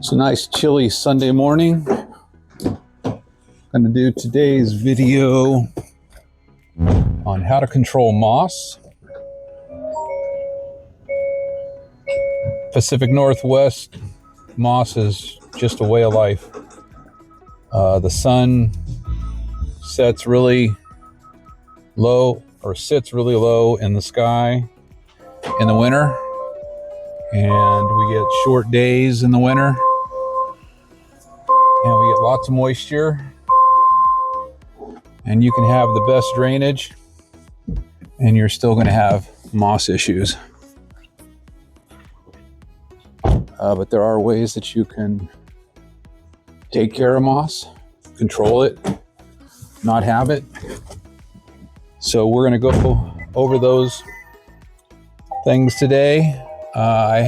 It's a nice chilly Sunday morning. I'm going to do today's video on how to control moss. Pacific Northwest, moss is just a way of life. The sun sets really low or sits really low in the sky in the winter, and we get short days in the winter, and we get lots of moisture, and you can have the best drainage and you're still going to have moss issues. But there are ways that you can take care of moss, control it, not have it. So we're going to go over those things today. I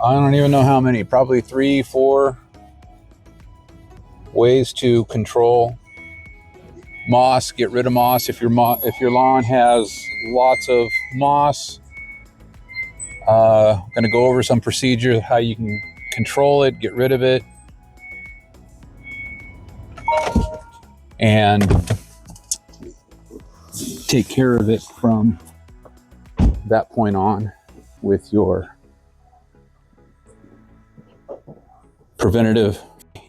don't even know how many, probably 3, 4 ways to control moss, get rid of moss. If your lawn has lots of moss, I'm going to go over some procedures, how you can control it, get rid of it, and take care of it from that point on with your preventative.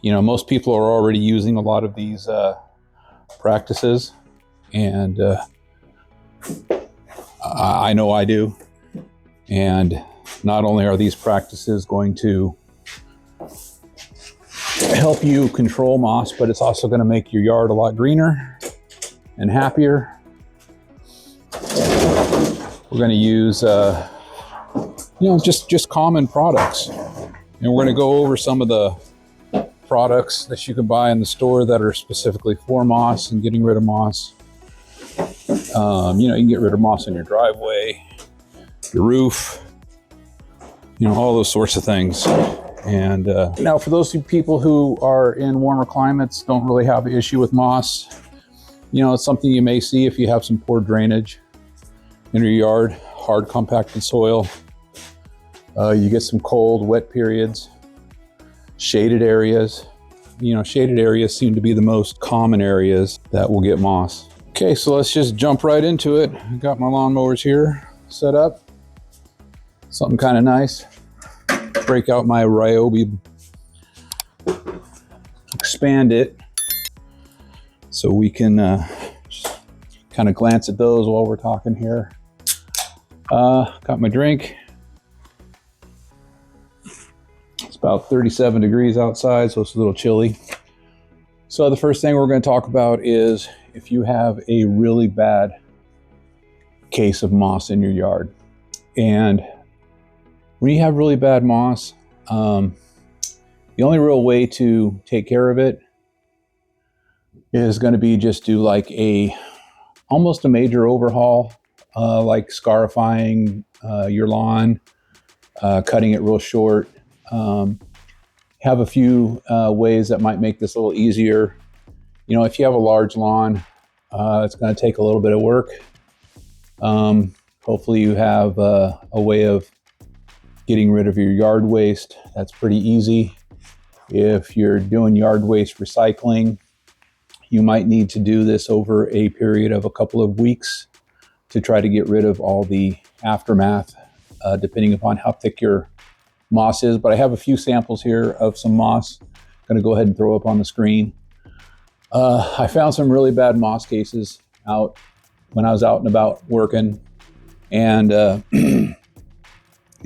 You know, most people are already using a lot of these practices, and I know I do. And not only are these practices going to help you control moss, but it's also going to make your yard a lot greener and happier. We're going to use, just common products. And we're going to go over some of the products that you can buy in the store that are specifically for moss and getting rid of moss. You can get rid of moss in your driveway, your roof, all those sorts of things. And now for those people who are in warmer climates, don't really have an issue with moss. It's something you may see if you have some poor drainage in your yard, hard compacted soil. You get some cold, wet periods, shaded areas. Shaded areas seem to be the most common areas that will get moss. Okay, so let's just jump right into it. I got my lawnmowers here set up. Something kind of nice. Break out my Ryobi, expand it so we can just kind of glance at those while we're talking here. Got my drink. It's about 37 degrees outside, so it's a little chilly. So the first thing we're going to talk about is if you have a really bad case of moss in your yard. And when you have really bad moss, the only real way to take care of it is going to be just do like almost a major overhaul, like scarifying your lawn, cutting it real short. Have a few ways that might make this a little easier. If you have a large lawn, it's going to take a little bit of work. Hopefully you have a way of getting rid of your yard waste. That's pretty easy. If you're doing yard waste recycling, you might need to do this over a period of a couple of weeks to try to get rid of all the aftermath, depending upon how thick your moss is. But I have a few samples here of some moss. I'm going to go ahead and throw up on the screen. I found some really bad moss cases out when I was out and about working. And the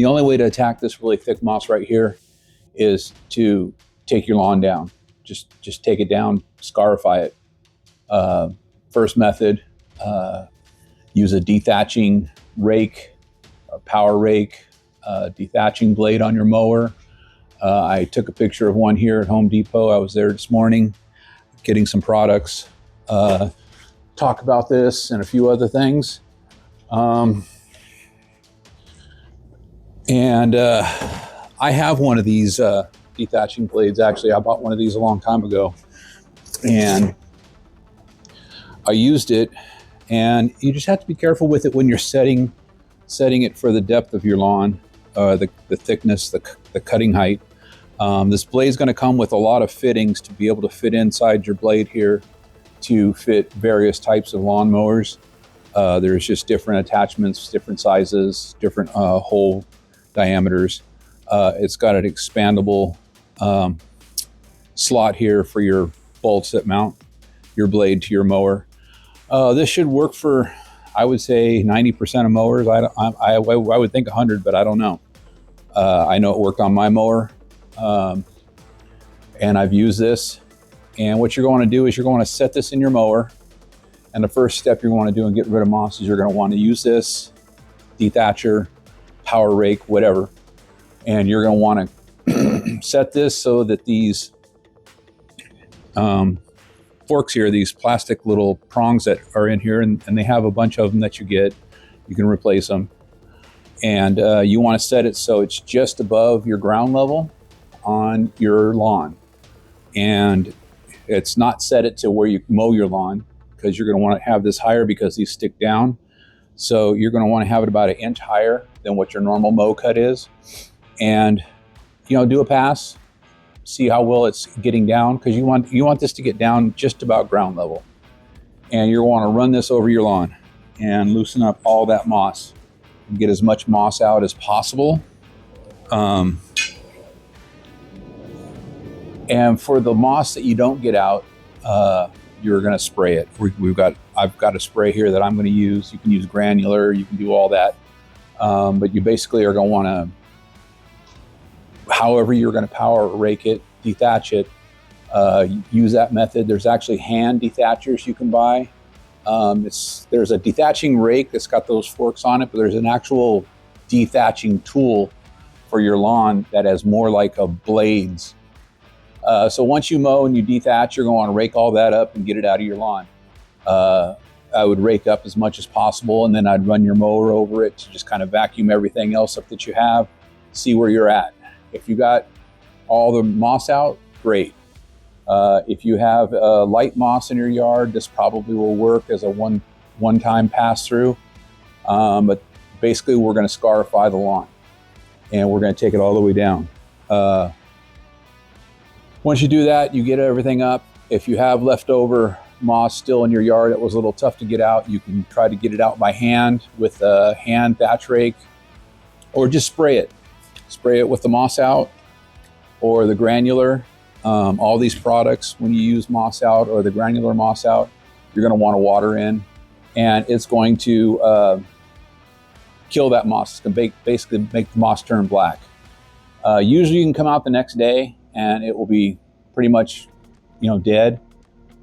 only way to attack this really thick moss right here is to take your lawn down. Just take it down, scarify it. First method, use a dethatching rake, a power rake, dethatching blade on your mower. I took a picture of one here at Home Depot. I was there this morning getting some products. Talk about this and a few other things. And I have one of these dethatching blades. Actually, I bought one of these a long time ago, and I used it. And you just have to be careful with it when you're setting it for the depth of your lawn. the thickness, the cutting height. This blade is going to come with a lot of fittings to be able to fit inside your blade here to fit various types of lawnmowers. There's just different attachments, different sizes, different hole diameters. It's got an expandable slot here for your bolts that mount your blade to your mower. This should work for, I would say, 90% of mowers. I would think 100, but I don't know. I know it worked on my mower, and I've used this. And what you're going to do is you're going to set this in your mower. And the first step you're going to do in getting rid of moss is you're going to want to use this dethatcher, power rake, whatever. And you're going to want to set this so that these forks here, these plastic little prongs that are in here, and they have a bunch of them that you get. You can replace them. And you want to set it so it's just above your ground level on your lawn. And it's not set it to where you mow your lawn, because you're going to want to have this higher because these stick down. So you're going to want to have it about 1 inch higher than what your normal mow cut is. And, do a pass, see how well it's getting down, because you want this to get down just about ground level. And you're going to run this over your lawn and loosen up all that moss and get as much moss out as possible. And for the moss that you don't get out, you're going to spray it. I've got a spray here that I'm going to use. You can use granular, you can do all that. But you basically are going to want to, however you're going to power rake it, dethatch it, use that method. There's actually hand dethatchers you can buy. There's a dethatching rake that's got those forks on it, but there's an actual dethatching tool for your lawn that has more like a blades. So once you mow and you dethatch, you're going to want to rake all that up and get it out of your lawn. I would rake up as much as possible, and then I'd run your mower over it to just kind of vacuum everything else up that you have, see where you're at. If you got all the moss out, great. If you have light moss in your yard, this probably will work as a one-time pass-through. But basically, we're going to scarify the lawn, and we're going to take it all the way down. Once you do that, you get everything up. If you have leftover moss still in your yard that was a little tough to get out, you can try to get it out by hand with a hand thatch rake, or just spray it. Spray it with the moss out or the granular. All these products, when you use moss out or the granular moss out, you're going to want to water in, and it's going to kill that moss. It's going to basically make the moss turn black. Usually you can come out the next day and it will be pretty much, dead.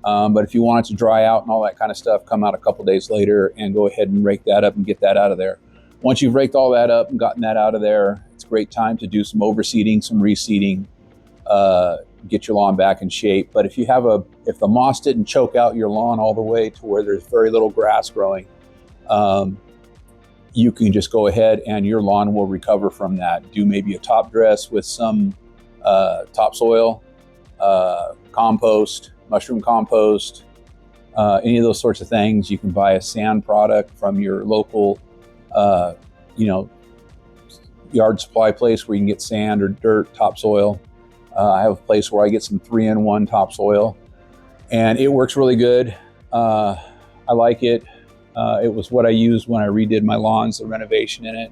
But if you want it to dry out and all that kind of stuff, come out a couple days later and go ahead and rake that up and get that out of there. Once you've raked all that up and gotten that out of there, it's a great time to do some overseeding, some reseeding, get your lawn back in shape. But if the moss didn't choke out your lawn all the way to where there's very little grass growing, you can just go ahead and your lawn will recover from that. Do maybe a top dress with some topsoil, compost, mushroom compost, any of those sorts of things. You can buy a sand product from your local, yard supply place where you can get sand or dirt, topsoil. I have a place where I get some 3-in-1 topsoil, and it works really good. I like it. It was what I used when I redid my lawns, the renovation in it,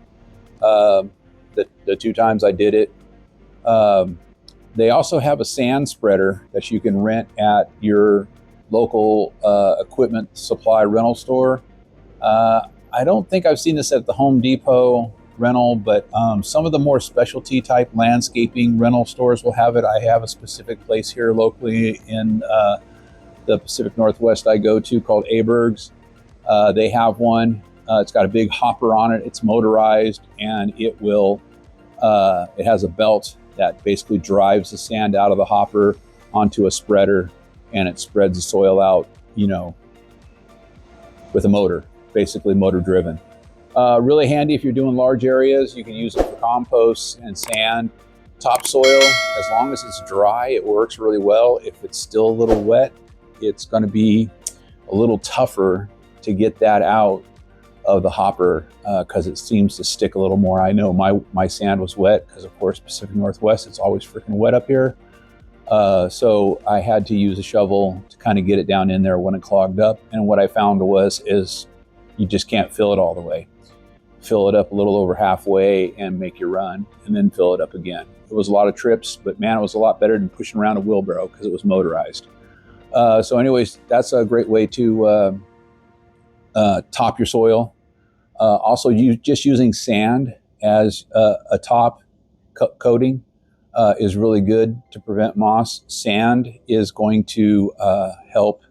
the 2 times I did it. They also have a sand spreader that you can rent at your local equipment supply rental store. I don't think I've seen this at the Home Depot rental, but some of the more specialty type landscaping rental stores will have it. I have a specific place here locally in the Pacific Northwest I go to called Aberg's. They have one. It's got a big hopper on it. It's motorized, and it has a belt that basically drives the sand out of the hopper onto a spreader, and it spreads the soil out, with a motor, basically motor driven. Really handy if you're doing large areas. You can use it for compost and sand. Topsoil, as long as it's dry, it works really well. If it's still a little wet, it's going to be a little tougher to get that out of the hopper because it seems to stick a little more. I know my sand was wet because, of course, Pacific Northwest, it's always freaking wet up here. So I had to use a shovel to kind of get it down in there when it clogged up. And what I found is you just can't fill it all the way. Fill it up a little over halfway and make your run, and then fill it up again. It was a lot of trips, but man, it was a lot better than pushing around a wheelbarrow because it was motorized. So anyways, that's a great way to top your soil. Also, just using sand as a top coating is really good to prevent moss. Sand is going to help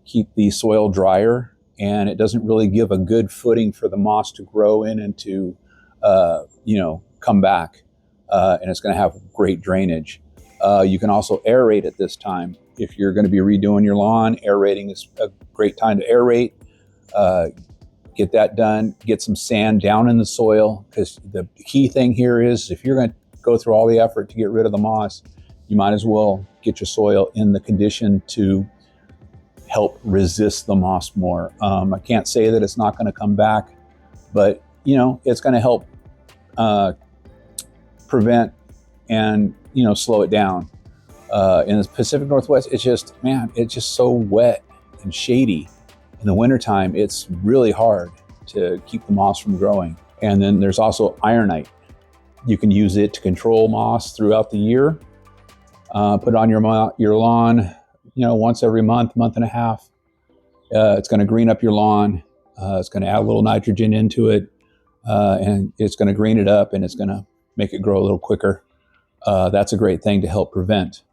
keep the soil drier, and it doesn't really give a good footing for the moss to grow in and to come back. And it's going to have great drainage. You can also aerate at this time. If you're going to be redoing your lawn, aerating is a great time to aerate. Get that done. Get some sand down in the soil, because the key thing here is if you're going to go through all the effort to get rid of the moss, you might as well get your soil in the condition to help resist the moss more. I can't say that it's not going to come back, but it's going to help prevent and slow it down. In the Pacific Northwest, it's just so wet and shady. In the wintertime, it's really hard to keep the moss from growing. And then there's also ironite. You can use it to control moss throughout the year. Put it on your lawn, once every month and a half. It's going to green up your lawn. It's going to add a little nitrogen into it, and it's going to green it up, and it's going to make it grow a little quicker. That's a great thing to help prevent.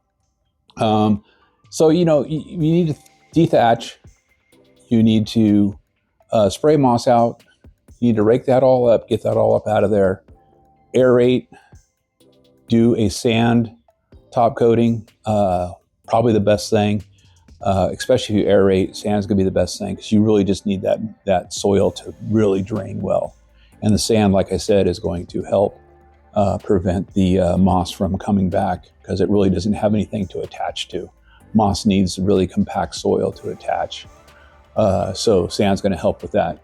So you need to dethatch. You need to spray moss out. You need to rake that all up, get that all up out of there. Aerate. Do a sand top coating. Probably the best thing. Especially if you aerate, sand's gonna be the best thing, because you really just need that soil to really drain well. And the sand, like I said, is going to help prevent the moss from coming back, because it really doesn't have anything to attach to. Moss needs really compact soil to attach. So sand's going to help with that.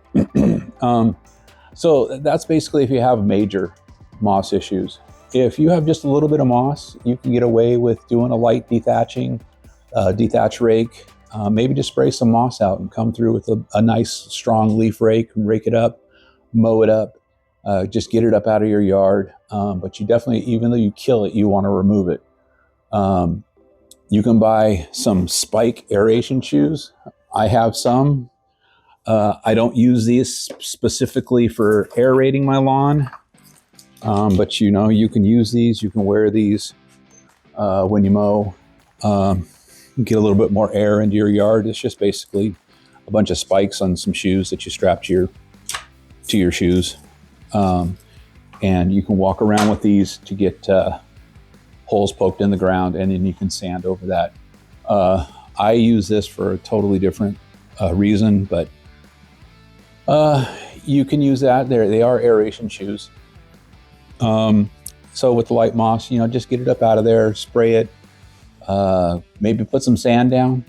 So that's basically if you have major moss issues. If you have just a little bit of moss, you can get away with doing a light dethatching, dethatch rake. Maybe just spray some moss out and come through with a nice strong leaf rake and rake it up, mow it up. Just get it up out of your yard. But you definitely, even though you kill it, you want to remove it. You can buy some spike aeration shoes. I have some. I don't use these specifically for aerating my lawn, but you can use these. You can wear these when you mow. Get a little bit more air into your yard. It's just basically a bunch of spikes on some shoes that you strap to your shoes. And you can walk around with these to get holes poked in the ground, and then you can sand over that. I use this for a totally different reason, but you can use that. They are aeration shoes. So with the light moss, just get it up out of there, spray it, maybe put some sand down.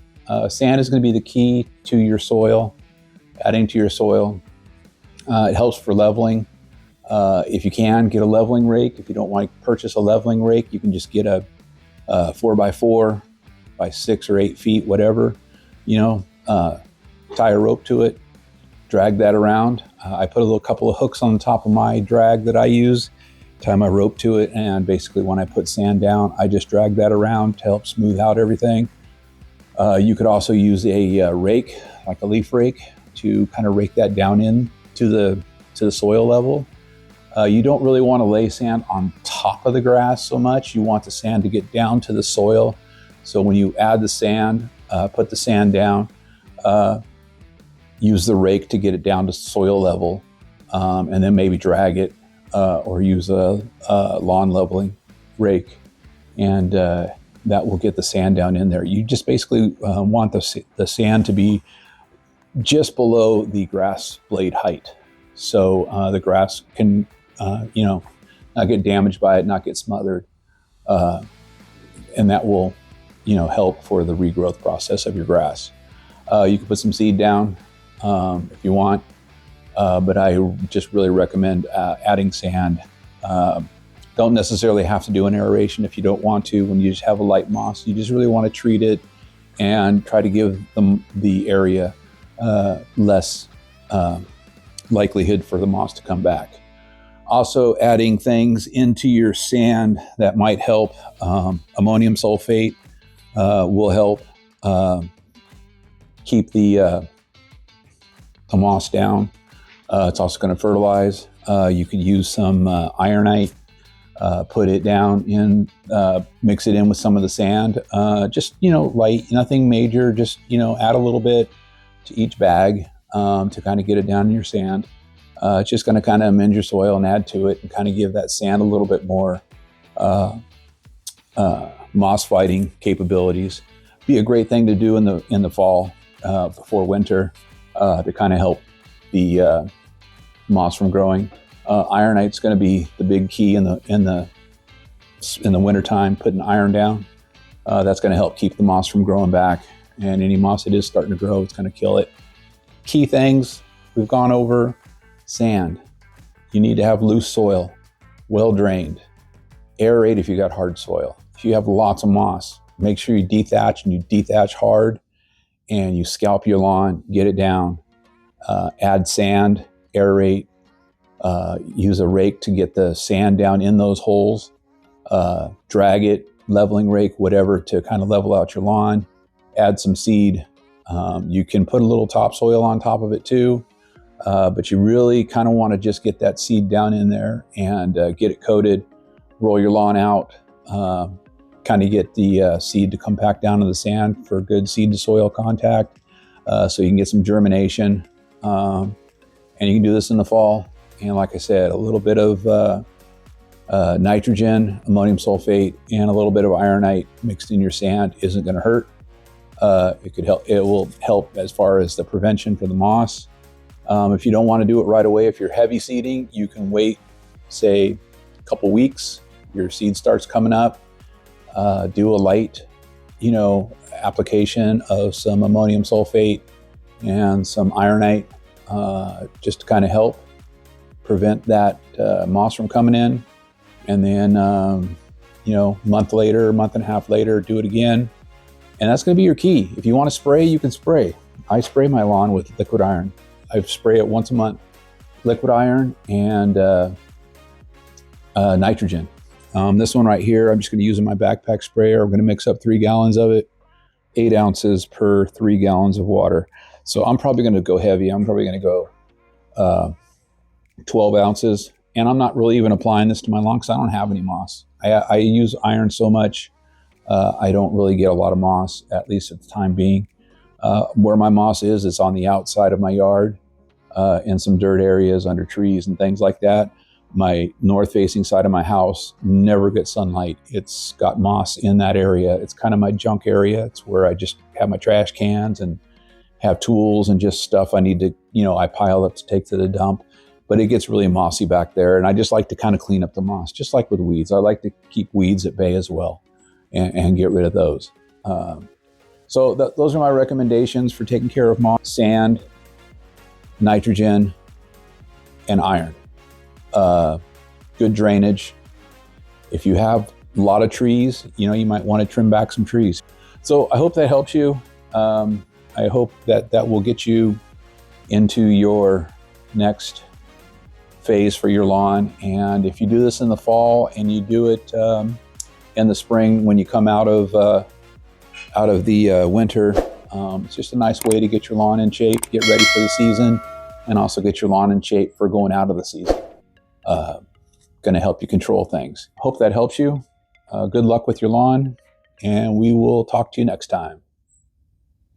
Sand is going to be the key to your soil, adding to your soil. It helps for leveling. If you can, get a leveling rake. If you don't want to purchase a leveling rake, you can just get a 4x4 by 6 or 8 feet, whatever, tie a rope to it, drag that around. I put a couple of hooks on the top of my drag that I use, tie my rope to it, and basically when I put sand down, I just drag that around to help smooth out everything. You could also use a rake, like a leaf rake, to kind of rake that down in to the soil level. You don't really want to lay sand on top of the grass so much. You want the sand to get down to the soil. So when you add the sand, put the sand down, use the rake to get it down to soil level, and then maybe drag it or use a lawn leveling rake, and that will get the sand down in there. You just basically want the sand to be just below the grass blade height, so the grass can not get damaged by it, not get smothered, and that will help for the regrowth process of your grass. You can put some seed down if you want. but I just really recommend adding sand. Don't necessarily have to do an aeration if you don't want to. When you just have a light moss, you just really want to treat it and try to give the area less likelihood for the moss to come back. Also, adding things into your sand that might help. Ammonium sulfate will help keep the moss down. It's also going to fertilize. You could use some ironite, put it down in, mix it in with some of the sand. Just, light, nothing major, just, add a little bit to each bag to kind of get it down in your sand. It's just going to kind of amend your soil and add to it and kind of give that sand a little bit more moss fighting capabilities. Be a great thing to do in the fall before winter to kind of help the moss from growing. Ironite's going to be the big key in the wintertime, putting iron down. That's going to help keep the moss from growing back. And any moss that is starting to grow, it's going to kill it. Key things we've gone over: sand. You need to have loose soil, well drained. Aerate if you got hard soil. If you have lots of moss, make sure you dethatch, and you dethatch hard, and you scalp your lawn, get it down. Add sand, aerate, use a rake to get the sand down in those holes, drag it, leveling rake, whatever, to kind of level out your lawn. Add some seed. You can put a little topsoil on top of it too, but you really kind of want to just get that seed down in there and get it coated, roll your lawn out, kind of get the seed to come back down to the sand for good seed to soil contact, so you can get some germination. And you can do this in the fall. And like I said, a little bit of nitrogen, ammonium sulfate, and a little bit of ironite mixed in your sand isn't going to hurt. It could help. It will help as far as the prevention for the moss. If you don't want to do it right away, if you're heavy seeding, you can wait, say, a couple weeks. Your seed starts coming up. Do a light, application of some ammonium sulfate and some ironite, just to kind of help prevent that moss from coming in. And then, month later, month and a half later, do it again. And that's going to be your key. If you want to spray, you can spray. I spray my lawn with liquid iron. I spray it once a month, liquid iron and nitrogen. This one right here, I'm just going to use in my backpack sprayer. I'm going to mix up 3 gallons of it, 8 ounces per 3 gallons of water. So I'm probably going to go heavy. I'm probably going to go 12 ounces. And I'm not really even applying this to my lawn because I don't have any moss. I use iron so much, I don't really get a lot of moss, at least at the time being. Where my moss is, it's on the outside of my yard, in some dirt areas under trees and things like that. My north-facing side of my house never gets sunlight. It's got moss in that area. It's kind of my junk area. It's where I just have my trash cans and have tools and just stuff I need to, I pile up to take to the dump. But it gets really mossy back there, and I just like to kind of clean up the moss, just like with weeds. I like to keep weeds at bay as well and get rid of those. So those are my recommendations for taking care of moss: sand, nitrogen, and iron. Good drainage. If you have a lot of trees, you might want to trim back some trees. So I hope that helps you. I hope that will get you into your next phase for your lawn. And if you do this in the fall and you do it in the spring when you come out of the winter, it's just a nice way to get your lawn in shape, get ready for the season, and also get your lawn in shape for going out of the season. Going to help you control things. Hope that helps you. Good luck with your lawn, and we will talk to you next time.